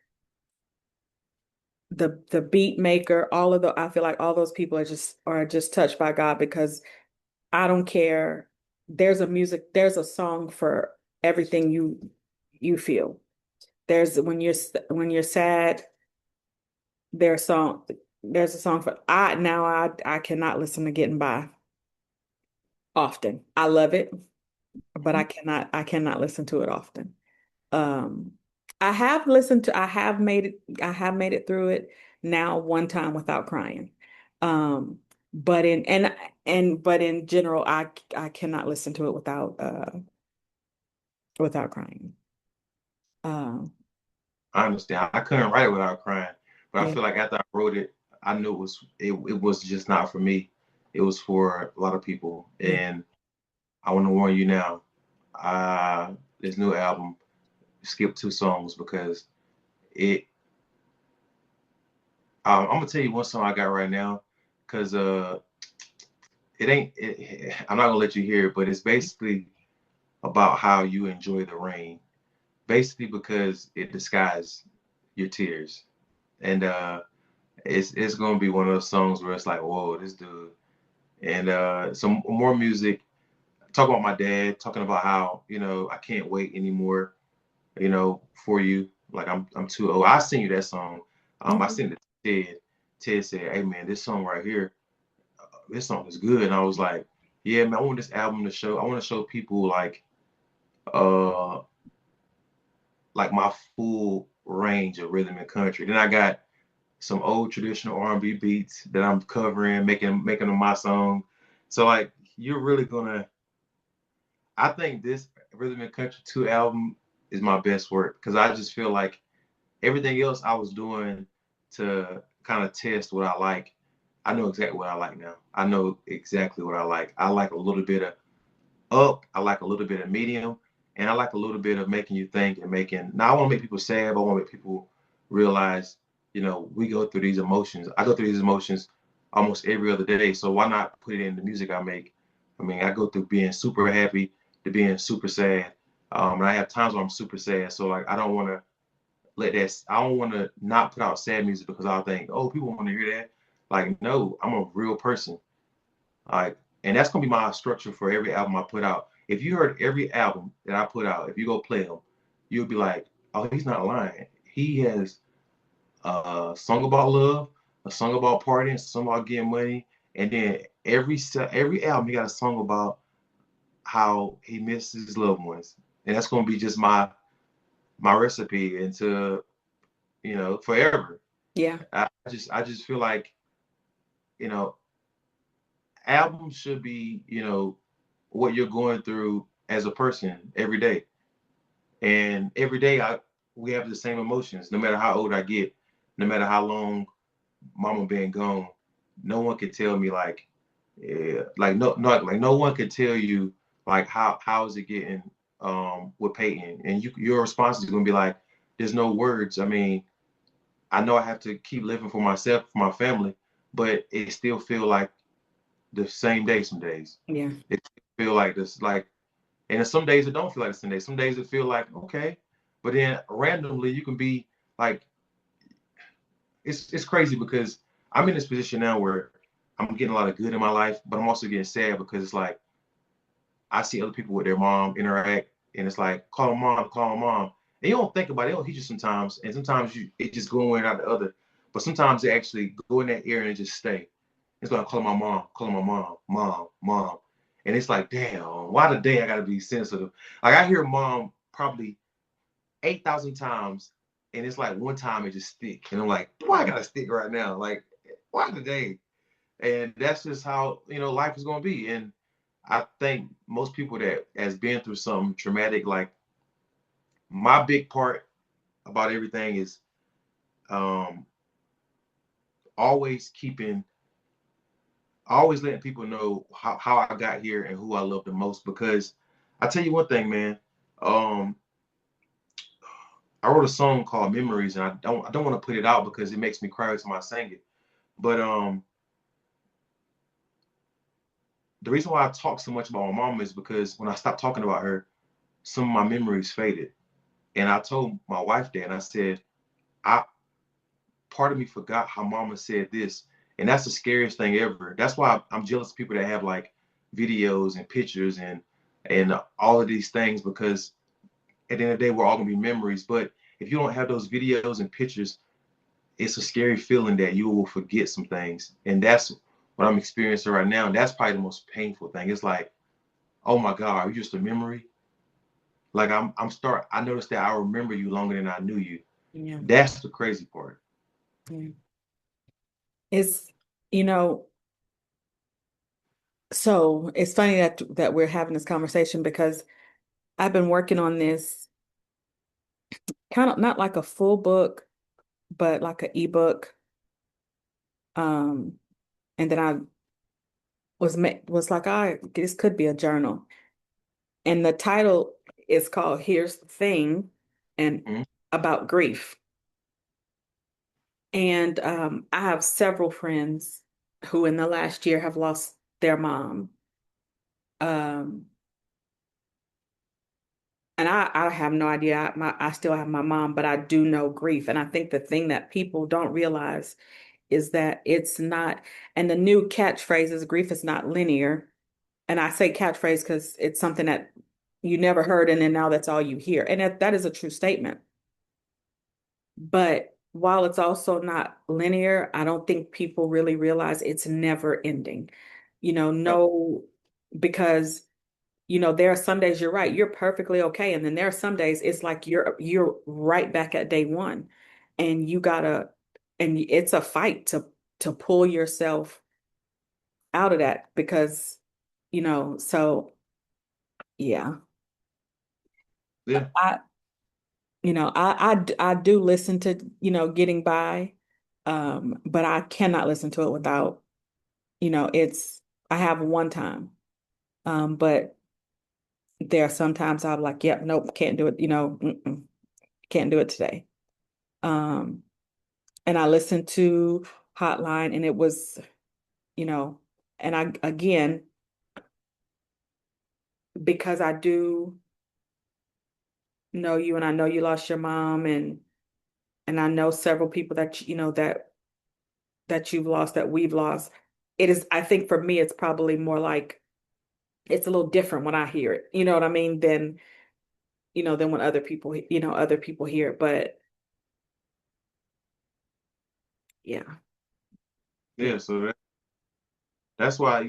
The beat maker, all of the I feel like all those people are just touched by God because I don't care. There's a song for everything you feel. There's when you're sad, there's a song there's a song for I cannot listen to Getting By often. I love it, but I cannot listen to it often. Um I have made it through it now one time without crying. Um but in and but in general I cannot listen to it without crying. Um I understand. I couldn't write it without crying, but I yeah. feel like after I wrote it, I knew it was just not for me. It was for a lot of people, Mm. and I want to warn you now. This new album skipped 2 songs because it. I'm gonna tell you one song I got right now, cause it ain't. I'm not gonna let you hear it, but it's basically about how you enjoy the rain. Basically, because it disguises your tears, and it's gonna be one of those songs where it's like, whoa, this dude. And some more music. Talk about my dad. Talking about how I can't wait anymore. For you. Like I'm too old. I sing you that song. I Mhm. sent it to Ted. Ted said, "Hey man, this song right here, this song is good." And I was like, "Yeah man, I want this album to show. I want to show people uh like my full range of rhythm and country." Then I got some old traditional R&B beats that I'm covering, making them my song. So like you're really gonna I think this Rhythm and Country 2 album is my best work because I just feel like everything else I was doing to kind of test what I like. I know exactly what I like now. I know exactly what I like. I like a little bit of up. I like a little bit of medium, and I like a little bit of making you think and making. Now I want to make people sad, but I want to make people realize, we go through these emotions. I go through these emotions almost every other day. So why not put it in the music I make? I mean, I go through being super happy to being super sad, and I have times where I'm super sad. So like, I don't want to let that. I don't want to not put out sad music because I'll think, oh, people want to hear that. Like, no, I'm a real person. Like, and that's gonna be my structure for every album I put out. If you heard every album that I put out, if you go play them, you'll be like, oh, he's not lying. He has a song about love, a song about partying, a song about getting money, and then every album he got a song about how he misses his loved ones, and that's gonna be just my recipe into forever. Yeah. I just feel like you know albums should be what you're going through as a person every day, and every day I we have the same emotions no matter how old I get, no matter how long mama been gone. No one can tell me like, yeah, like no one can tell you like how is it getting with Peyton, and your response is gonna be like, there's no words. I mean, I know I have to keep living for myself, for my family, but it still feel like the same day some days. Yeah. It feel like this like, and some days it don't feel like the same day. Some days it feel like okay, but then randomly you can be like, it's crazy because I'm in this position now where I'm getting a lot of good in my life, but I'm also getting sad because it's like I see other people with their mom interact, and it's like call mom, and you don't think about it. They don't hit you sometimes, and sometimes it just go one out the other. But sometimes they actually go in that ear and just stay. It's like calling my mom, and it's like, damn, why today I gotta be sensitive? Like I hear mom probably 8,000 times, and it's like one time it just stick, and I'm like, why I gotta stick right now? Like, why today? And that's just how life is gonna be. And I think most people that has been through something traumatic, like my big part about everything is um, always keeping, always letting people know how I got here and who I love the most. Because I tell you one thing, man. Um, I wrote a song called Memories, and I don't want to put it out because it makes me cry every time I sing it. But the reason why I talk so much about my mom is because when I stopped talking about her, some of my memories faded. And I told my wife that, and I said, I part of me forgot how mama said this. And that's the scariest thing ever. That's why I'm jealous of people that have like videos and pictures and all of these things, because at the end of the day, we're all gonna be memories. But if you don't have those videos and pictures, it's a scary feeling that you will forget some things. And that's what I'm experiencing right now. And that's probably the most painful thing. It's like, oh my God, are you just a memory? Like I noticed that I remember you longer than I knew you. Yeah. That's the crazy part. Yeah. It's, you know, so it's funny that we're having this conversation because I've been working on this kind of not like a full book, but like an ebook. Um, and then I was like, this could be a journal. And the title is called Here's the Thing and Mhm. about grief. And I have several friends who in the last year have lost their mom. Um, and I have no idea. I still have my mom, but I do know grief. And I think the thing that people don't realize is that it's not, and the new catchphrase is grief is not linear. And I say catchphrase because it's something that you never heard, and then now that's all you hear. And that is a true statement. But while it's also not linear, I don't think people really realize it's never ending. No, because there are some days you're right, you're perfectly okay. And then there are some days it's like you're right back at day one. And and it's a fight to pull yourself out of that because, so yeah. Yeah. I, I do listen to, getting by. But I cannot listen to it without, I have one time. But there are sometimes I'm like, yep, nope, can't do it, can't do it today. Um, and I listened to Hotline and it was, you know, and I again, because I do know you and I know you lost your mom and I know several people that that you've lost, that we've lost. It is, I think for me, it's probably more like it's a little different when I hear it. You know what I mean? Than, than when other people hear it. But yeah, yeah. Yeah, so that's why,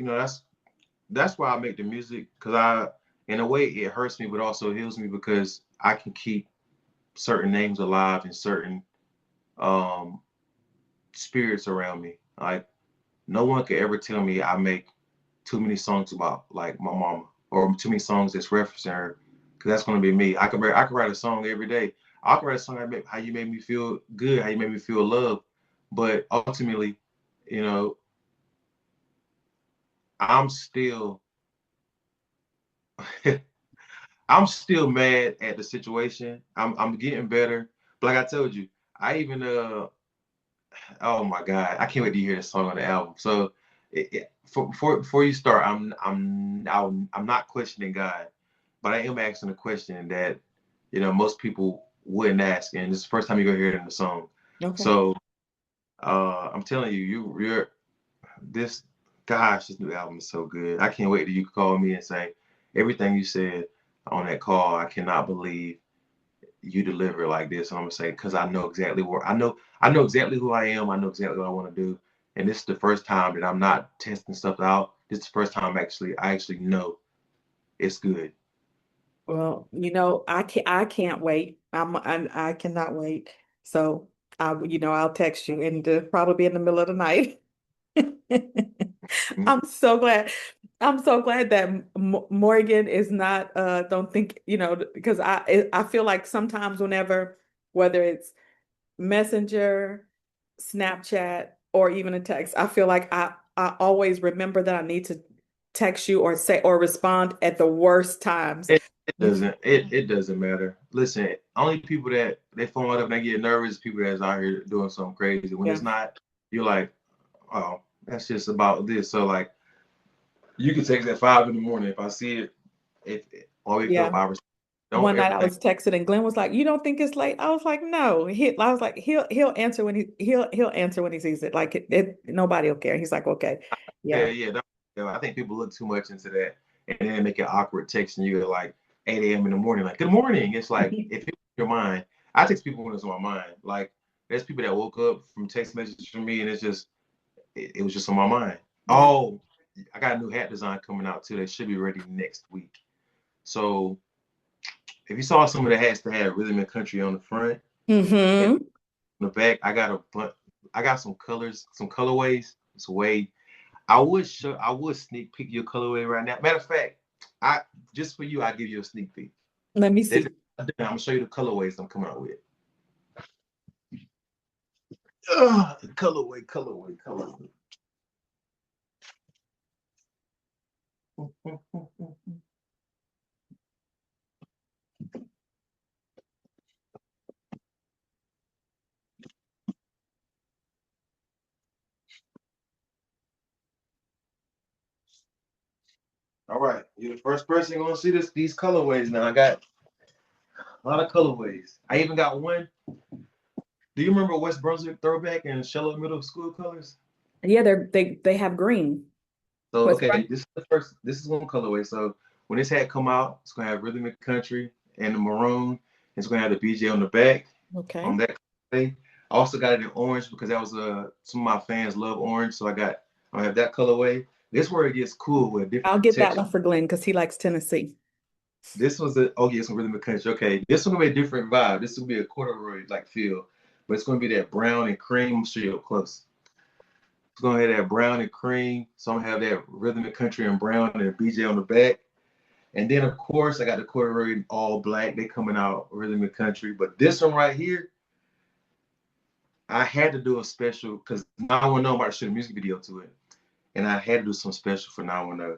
that's why I make the music, because in a way, it hurts me, but also heals me, because I can keep certain names alive and certain um spirits around me. Like, no one could ever tell me I make too many songs about like my mama, or too many songs that's referencing her, because that's gonna be me. I could write a song every day. I could write a song how you made me feel good, how you made me feel loved, but ultimately, you know, I'm still I'm still mad at the situation. I'm getting better, but like I told you, I even oh my God, I can't wait to hear this song on the album. So before you start, I'm not questioning God, but I am asking a question that most people wouldn't ask, and this is the first time you're gonna hear it in the song. Okay. So I'm telling you, you're this. Gosh, this new album is so good. I can't wait till you call me and say everything you said on that call. I cannot believe you deliver like this. And I'm gonna say, because I know exactly where I know exactly who I am. I know exactly what I want to do. And this is the first time that I'm not testing stuff out. This is the first time I actually know it's good. Well, I can't wait. I cannot wait. So I'll text you and probably be in the middle of the night. Mhm. I'm so glad. I'm so glad that Morgan is not don't think, because I feel like sometimes whether it's Messenger, Snapchat, or even a text, I feel like I always remember that I need to text you or say or respond at the worst times. It doesn't matter. Listen, only people that they phone up and they get nervous, people that's out here doing something crazy. When Yeah. it's not, you're like, oh, that's just about this. So like, you can text at 5 in the morning. If I see it, if I wake up, Yeah. I respond. Don't One night ever I think. was texting and Glenn was like, "You don't think it's late?" I was like, "No." I was like, "He'll answer when he'll answer when he sees it. Like nobody will care." He's like, "Okay, Yeah, yeah, yeah. I think people look too much into that, and then make it awkward texting you at like 8 a.m. in the morning. Like, good morning. It's like, if it's in your mind, I text people when it's on my mind. Like, there's people that woke up from text messages from me, and it was just on my mind. yeah." Oh, I got a new hat design coming out too. That should be ready next week. So if you saw some of the hats that had rhythm and country on the front and Mm-hmm. on the back, I got some colors, some colorways. It's way I would sneak peek your colorway right now. Matter of fact, I just for you, I give you a sneak peek. Let me This, see. I'm gonna show you the colorways I'm coming out with. Colorway. All right, you're the first person gonna see these colorways now. I got a lot of colorways. I even got one. Do you remember West Brunswick throwback and Shello Middle School colors? Yeah, they have green. So What's okay, right? this is one colorway. So when this hat come out, it's gonna have rhythm and country and the maroon. It's gonna have the BJ on the back Okay. on that colorway. I also got it in orange because that was some of my fans love orange, so I have that colorway. This where it gets cool with I'll different get that texture. one for Glenn because he likes Tennessee. This was a oh yeah, some rhythm and country. Okay, this one gonna be a different vibe. This will be a corduroy like feel, but it's gonna be that brown and cream. I'm sure you up close. It's gonna have that brown and cream. So I'm gonna have that rhythm and country and brown and a BJ on the back. And then of course I got the corduroy all black. They coming out rhythm and country. But this one right here, I had to do a special because 910 about to shoot a music video to it. And I had to do some special for 910.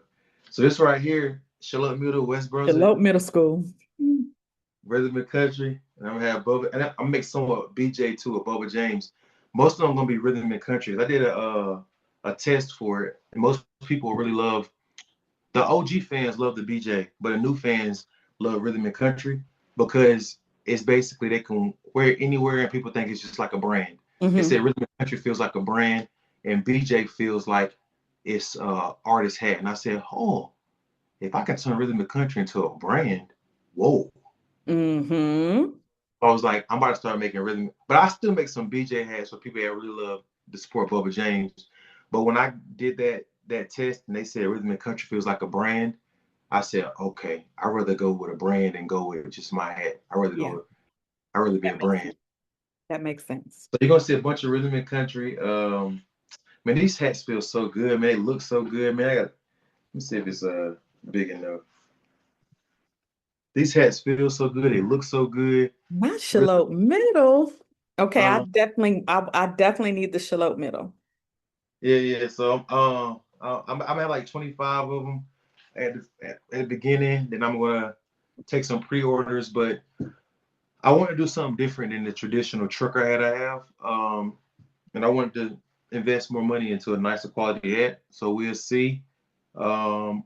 So this right here, Charlotte Middle, West Brunswick, Delope Middle School. rhythm and country. And I'm gonna have Bubba, and I'm gonna make some of BJ too, or Bubba James. Most of them gonna be rhythm and country. I did a test for it, and most people really love the OG fans love the BJ, but the new fans love rhythm and country because it's basically they can wear it anywhere and people think it's just like a brand. They Mm-hmm. said rhythm and country feels like a brand and BJ feels like it's artist hat. And I said, oh, if I can turn rhythm and country into a brand, whoa. Mm-hmm. I was like, I'm about to start making rhythm, but I still make some BJ hats for people that really love to support Bubba James. But when I did that test and they said rhythm and country feels like a brand, I said, okay, I'd rather go with a brand than go with just my hat. Yeah, I'd rather be that a makes brand. that makes sense. So you're gonna see a bunch of rhythm and country. Man, these hats feel so good, man. They look so good, man. Let me see if it's big enough. These hats feel so good. They look so good. My Really, shallot middle. Okay, uh, I definitely need the shallot middle. yeah, yeah. So I'm at like 25 of them at the beginning. Then I'm gonna take some pre-orders, but I want to do something different than the traditional trucker hat I have. And I wanted to invest more money into a nicer quality hat. So we'll see. Um,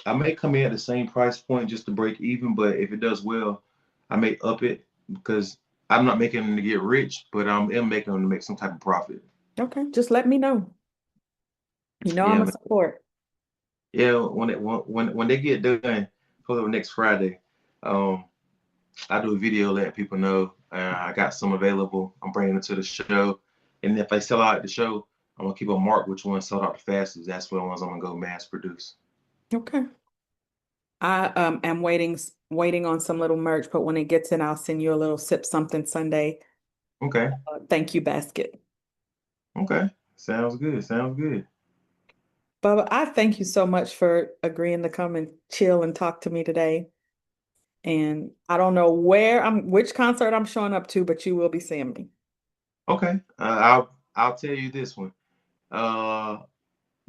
I may come in at the same price point just to break even, but if it does well, I may up it because I'm not making them to get rich, but I am making them to make some type of profit. Okay, just let me know. You know Yeah, I'm a man. support. Yeah. When they get done for the next Friday, um, I do a video letting people know I got some available. I'm bringing it to the show, and if they sell out at the show, I'm gonna keep a mark which one sold out the fastest. That's what ones I'm gonna go mass produce. Okay. I am waiting on some little merch, but when it gets in, I'll send you a little sip something Sunday. Okay. Thank you basket. Okay. Sounds good. Sounds good. Bubba, I thank you so much for agreeing to come and chill and talk to me today. And I don't know which concert I'm showing up to, but you will be seeing me. Okay. I'll tell you this one. Uh,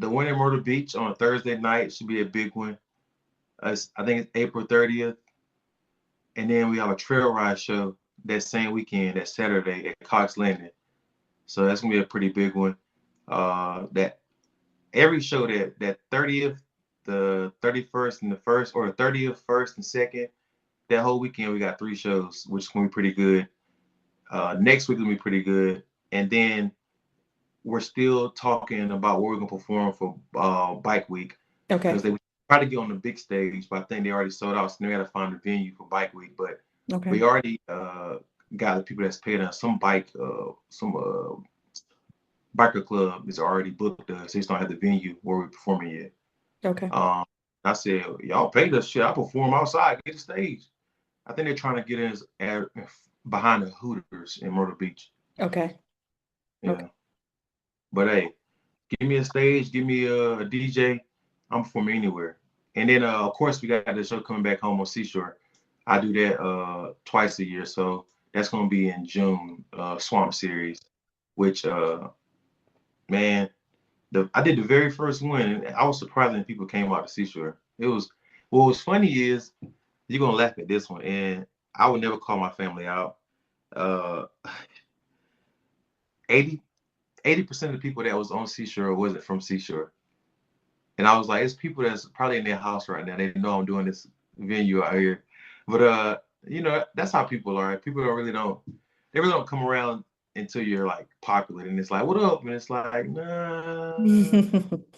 the one in Myrtle Beach on a Thursday night should be a big one. I think it's April 30th, and then we have a trail ride show that same weekend, that Saturday at Cox Landing. So that's gonna be a pretty big one. That every show that 30th, the 31st, and the first, or the 30th, first, and second, that whole weekend we got three shows, which is gonna be pretty good. Next week gonna be pretty good, and then we're still talking about where we're gonna perform for Bike Week because Okay. they try to get on the big stage, but I think they already sold out, so they gotta find a venue for Bike Week. But Okay. we already got the people that's paid us some biker club is already booked us. They just don't have the venue where we're performing yet. Okay. Um, I said, y'all paid us shit. I perform outside, get the stage. I think they're trying to get us behind the Hooters in Myrtle Beach. Okay. Okay. Yeah. But hey, give me a stage, give me a DJ. I'm performing anywhere. And then of course we got the show coming back home on Seashore. I do that twice a year. So that's gonna be in June, Swamp Series, which man, I did the very first one, and I was surprised that people came out to Seashore. It was what was funny is you're gonna laugh at this one, and I would never call my family out. Uh, 80 80% of the people that was on Seashore wasn't from Seashore, and I was like, it's people that's probably in their house right now. They know I'm doing this venue out here, but that's how people are. People they really don't come around until you're like popular, and it's like, what up? And it's like, nah.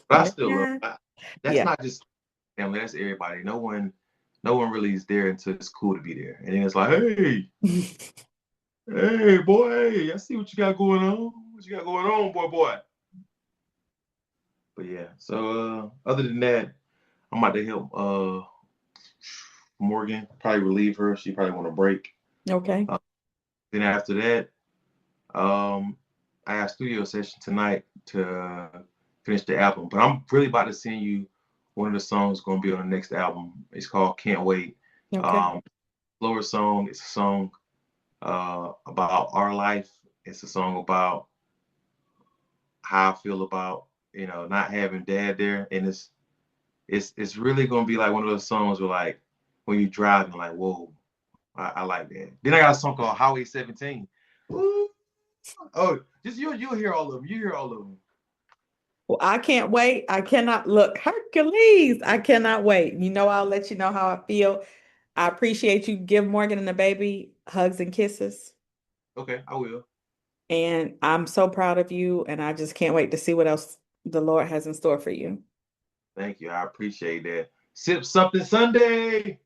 But I still love. Yeah. That's Yeah. not just family. That's everybody. No one really is there until it's cool to be there. And then it's like, hey, boy, I see what you got going on. What you got going on, boy? But yeah. So other than that, I'm about to help Morgan. Probably relieve her. She probably want a break. Okay. Uh, then after that, um, I have studio session tonight to finish the album. But I'm really about to send you one of the songs going to be on the next album. It's called Can't Wait. Okay. Um, Slower song. It's a song about our life. It's a song about how I feel about not having dad there, and it's really gonna be like one of those songs where like when you driving like whoa, I like that. Then I got a song called Highway 17. Ooh, oh, just you'll hear all of them. You hear all of them. Well, I can't wait. I cannot look. Hercules. I cannot wait. You know, I'll let you know how I feel. I appreciate you. Give Morgan and the baby hugs and kisses. Okay, I will. And I'm so proud of you. And I just can't wait to see what else the Lord has in store for you. Thank you. I appreciate that. Sip something Sunday.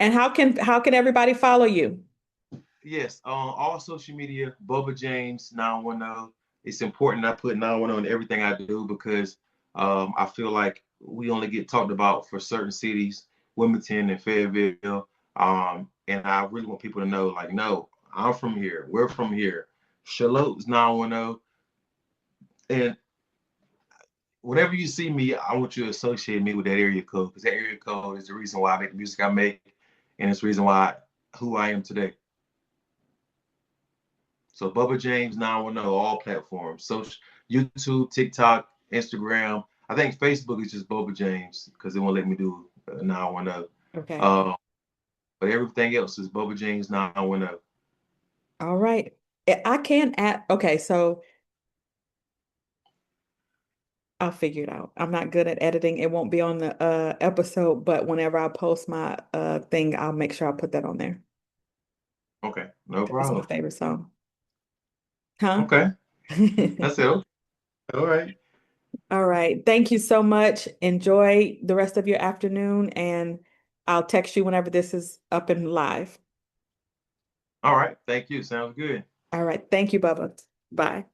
And how can everybody follow you? Yes, on all social media, Bubba James 910. It's important I put 910 in everything I do because I feel like we only get talked about for certain cities, Wilmington and Fayetteville. And I really want people to know, like, no, I'm from here. We're from here. Charlotte's 910. And whenever you see me, I want you to associate me with that area code because that area code is the reason why I make the music I make, and it's the reason why who I am today. So Bubba James 910, all platforms. So YouTube, TikTok, Instagram. I think Facebook is just Bubba James because they won't let me do 910. Okay. Uh, but everything else is Bubba James 910. All right. I can add, okay, so I'll figure it out. I'm not good at editing. It won't be on the episode, but whenever I post my thing, I'll make sure I put that on there. Okay, no That's my problem. favorite song. Huh? Okay, that's it. Okay. All right. All right. Thank you so much. Enjoy the rest of your afternoon, and I'll text you whenever this is up and live. All right. Thank you. Sounds good. All right. Thank you, Bubba. Bye.